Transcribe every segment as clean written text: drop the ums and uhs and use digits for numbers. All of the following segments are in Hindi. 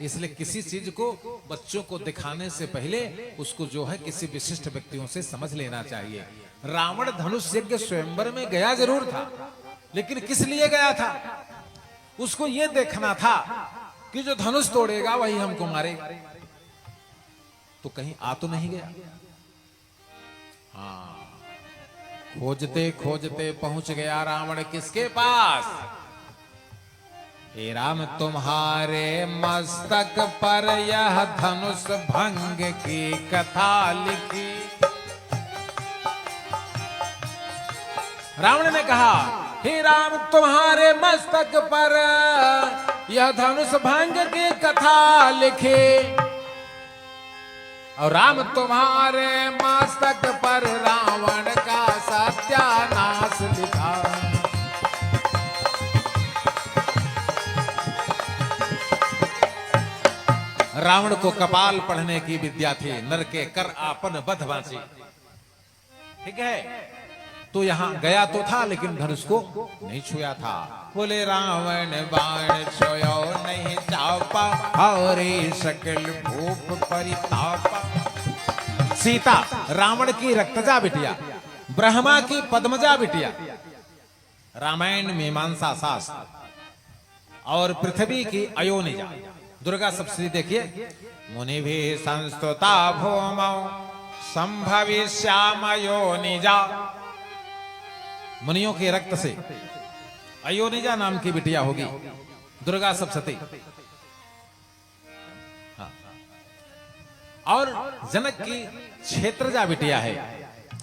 इसलिए किसी चीज को बच्चों को दिखाने से पहले उसको जो है किसी विशिष्ट व्यक्तियों से समझ लेना चाहिए। रावण धनुष यज्ञ स्वयंवर में गया जरूर था, लेकिन किस लिए गया था? उसको यह देखना था कि जो धनुष तोड़ेगा वही हमको मारेगा। तो कहीं आ तो नहीं गया? हाँ, खोजते खोजते पहुंच गया रावण किसके पास? हे राम, तुम्हारे मस्तक पर यह धनुष भंग की कथा लिखी। रावण ने कहा, हे राम, तुम्हारे मस्तक पर यह धनुष भंग की कथा लिखी, और राम तुम्हारे मस्तक पर रावण का सत्यानाश लिखा। रावण को कपाल पढ़ने की विद्या थी, नर के कर आपन बध बांची। ठीक है, तो यहां गया तो था लेकिन धनुष को नहीं छुआ था। बोले रावण बाण छुयो नहीं चापा, और सकल भूप परितापा। सीता रावण की रक्तजा बिटिया, ब्रह्मा की पद्मजा बिटिया, रामायण मीमांसा शास्त्र, और पृथ्वी की अयोनिजा। दुर्गा सप्तशती देखिए, मुनि भी संस्तुता भूमौ संभविष्याम अयोनिजा। मुनियों के रक्त से अयोनिजा नाम की बिटिया होगी दुर्गा सप्तशती। हाँ। और जनक की क्षेत्रजा बिटिया है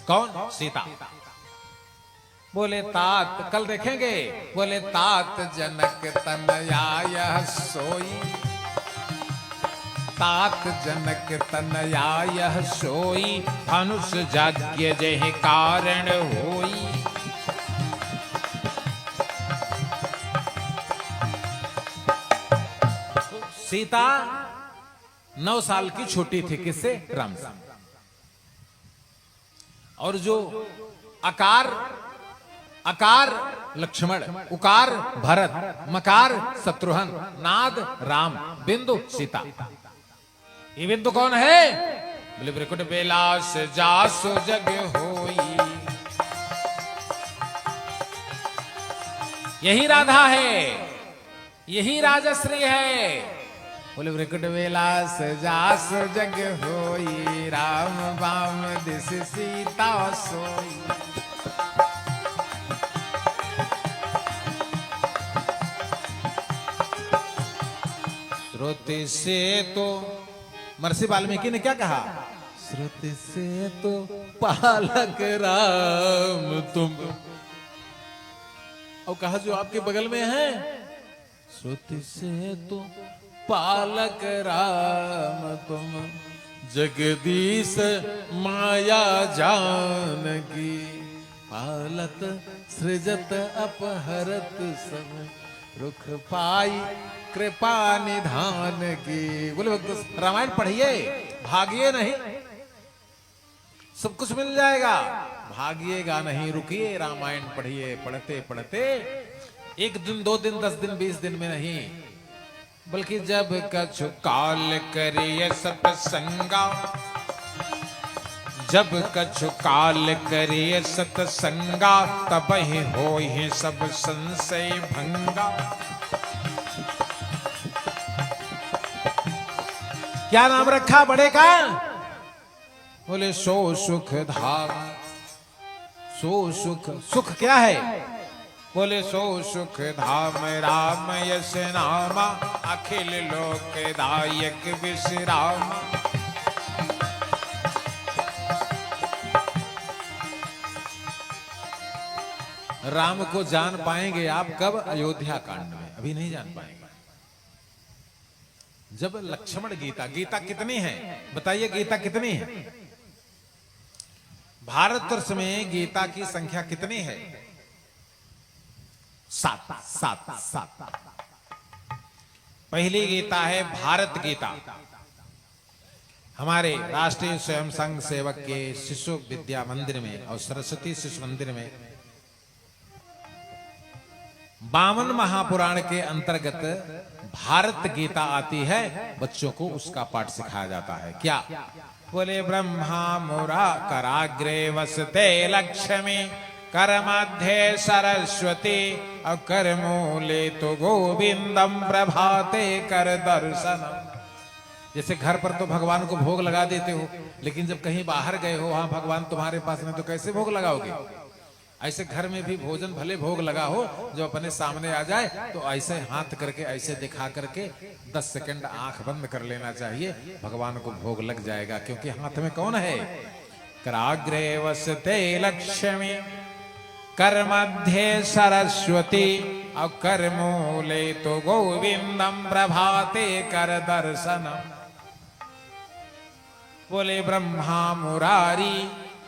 कौन? सीता। बोले तात, कल देखेंगे, बोले तात जनक तनया यह सोई, तात जनक तनया यह सोई, धनुष यज्ञ जहि कारण होई। सीता 9 साल की छोटी थी किससे? राम से। और जो अकार लक्ष्मण, उकार भरत, मकार शत्रुघ्न, नाद राम, बिंदु सीता। ये बिंदु कौन है? बोले ब्रिकुट बेलास जासो जग होई। यही राधा है, यही राजश्री है। बोले ब्रिकुट बेलास जास जग होई, राम बाम दिस सीता सोई। श्रुति से तो महर्षि वाल्मीकि ने क्या कहा? श्रुति से तो पालक राम तुम, और कहा जो आपके बगल में है, श्रुति से तो पालक राम तुम, जगदीश माया जानकी, पालत सृजत अपहरत सब, रुख पाई कृपा निधान की। बोले रामायण पढ़िए, भागिए नहीं, सब कुछ मिल जाएगा। भागिएगा नहीं, रुकिए, रामायण पढ़िए। पढ़ते पढ़ते 1 दिन 2 दिन 10 दिन 20 दिन में नहीं, बल्कि जब कछु काल करिए सत्संगा, जब कछु काल करिए सत्संगा, तब ही होए सब संशय भंगा। क्या नाम रखा बड़े का? बोले सो सुख धाम। सो सुख, सुख क्या है? बोले सो सुख धाम राम यश नामा, अखिल लोक दायक विश्राम। राम को जान पाएंगे आप कब? अयोध्या कांड में, अभी नहीं जान पाएंगे। जब लक्ष्मण गीता, गीता कितनी है बताइए? गीता कितनी है? भारतवर्ष में गीता की संख्या कितनी है? 7। पहली गीता है भारत गीता, हमारे राष्ट्रीय स्वयं संघ सेवक के शिशु विद्या मंदिर में और सरस्वती शिशु मंदिर में बामन महापुराण के अंतर्गत भारत गीता आती है, बच्चों को उसका पाठ सिखाया जाता है। क्या? बोले ब्रह्मा मुरा कराग्रे वसते लक्ष्मी, कर मध्य सरस्वती, और कर मूले तो गोविंदम प्रभाते कर दर्शनम। जैसे घर पर तो भगवान को भोग लगा देते हो, लेकिन जब कहीं बाहर गए हो, वहां भगवान तुम्हारे पास में, तो कैसे भोग लगाओगे? ऐसे घर में भी भोजन भले भोग लगा हो, जो अपने सामने आ जाए तो ऐसे हाथ करके ऐसे दिखा करके 10 सेकंड आंख बंद कर लेना चाहिए, भगवान को भोग लग जाएगा। क्योंकि हाथ में कौन है? कराग्रे वसते लक्ष्मी, कर मध्य सरस्वती, और कर मूले तो गोविंदम प्रभाते कर दर्शनम। बोले ब्रह्मा मुरारी,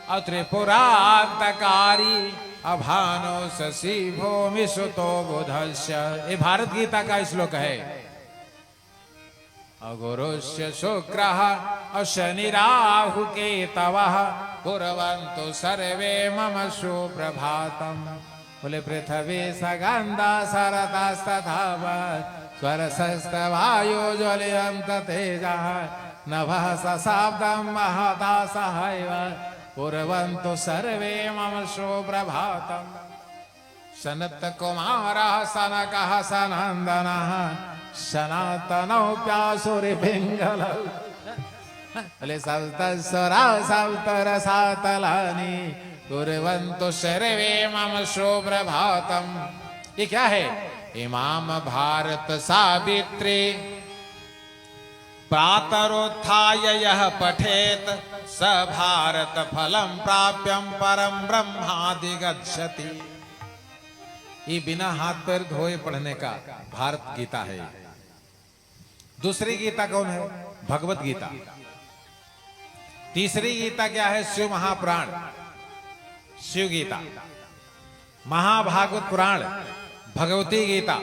और त्रिपुरांतकारी, अभानो शशि भूमि सुतो बुधस्य। ये भारत गीता का श्लोक है। अगुरुष्य शुक्रः और शनि राहु केतवः, कुर्वन्तु सर्वे मम सुप्रभातम्। बोले पृथ्वी सगन्धा सरतस्तथा स्वरसस्तवायो ज्वलयन्त तेजः, नभः सशाब्दं महदासहैव, कुर्वन्तु सर्वे मम सुप्रभातम्। सनत कुमारः सनकः सनन्दनः, सनातनौ प्यासुरिपिङ्गलौ। बोले सप्तस्वरा सप्तरसातलानि, कुर्वन्तु सर्वे मम सुप्रभातम्। ये क्या है? इमाम भारत सावित्री, प्रातरुत्थाय यः पठेत, स भारत फलम प्राप्यम परम ब्रह्मादिगच्छति। ये बिना हाथ पैर धोए पढ़ने का भारत गीता है। दूसरी गीता कौन है? भगवत गीता। तीसरी गीता क्या है? शिव महापुराण, शिव गीता। महाभागवत पुराण, भगवती गीता।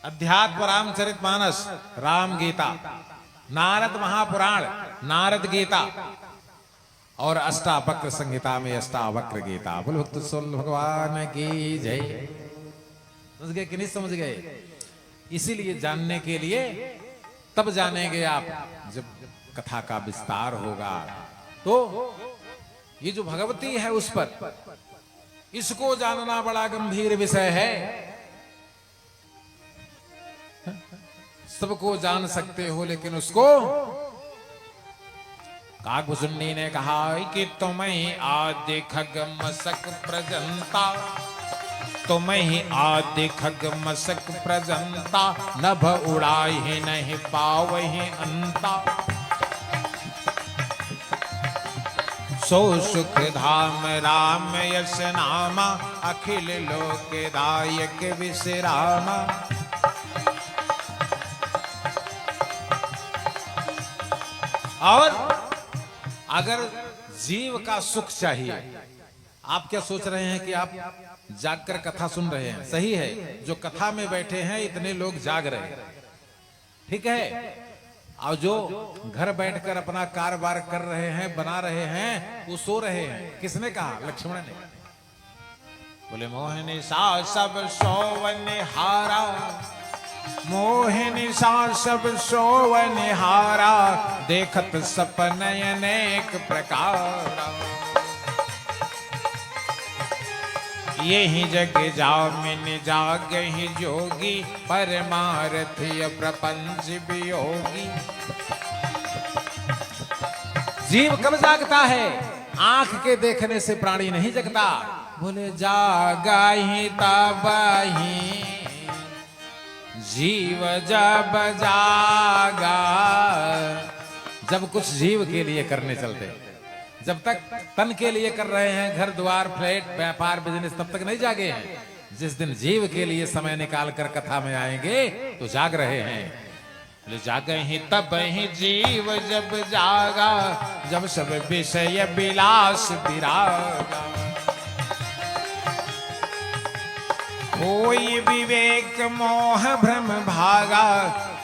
अध्यात्म रामचरितमानस, राम गीता। नारद महापुराण, नारद गीता। और अष्टावक्र संहिता में अष्टावक्र गीता। बोलो भक्त सुन भगवान की जय। समझ गए कि नहीं समझ गए? इसीलिए जानने के लिए तब जानेंगे आप जब कथा का विस्तार होगा। तो ये जो भगवती है उस पर, इसको जानना बड़ा गंभीर विषय है। सबको जान सकते हो, लेकिन उसको काकभुसुंडी ने कहा कि तुम ही आदि खग मसक प्रजंता, तुम ही आदि खग मसक प्रजंता, नभ उड़ाई नहीं पावहि अंता। सो सुख धाम राम यश नामा, अखिल लोक दायक विश्रामा। और अगर जीव का सुख चाहिए, आप क्या सोच रहे हैं कि आप जागकर कथा सुन रहे हैं? सही है, जो कथा में बैठे हैं इतने लोग जाग रहे हैं, ठीक है। और जो घर बैठकर अपना कारोबार कर रहे हैं, बना रहे हैं, वो सो रहे हैं। किसने कहा? लक्ष्मण ने। बोले मोहिनी सा सब सोवनिहारा, मोहिनी सा सब सोवनिहारा, देखत सपन अनेक प्रकार। यही जग जामिन जागहि जोगी, परमारथी प्रपंच वियोगी। जीव कब जागता है? आंख के देखने से प्राणी नहीं जगता। बोले जागहि तबहि जीव जब जागा। जब कुछ जीव के लिए करने चलते, जब तक तन के लिए कर रहे हैं, घर द्वार फ्लैट व्यापार बिजनेस, तब तक नहीं जागे हैं। जिस दिन जीव के लिए समय निकाल कर कथा में आएंगे तो जाग रहे हैं। जागे ही तब ही जीव जब जागा, जब सब विषय विलास विरागा। कोई विवेक मोह भ्रम भागा,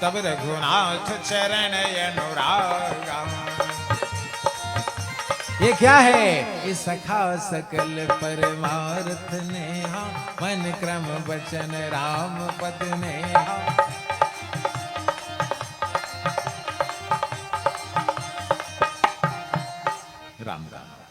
तब रघुनाथ चरण अनुरागा। ये क्या है? ये सखा सकल परमार्थ नेहा, मन क्रम वचन राम पद नेहा। राम राम।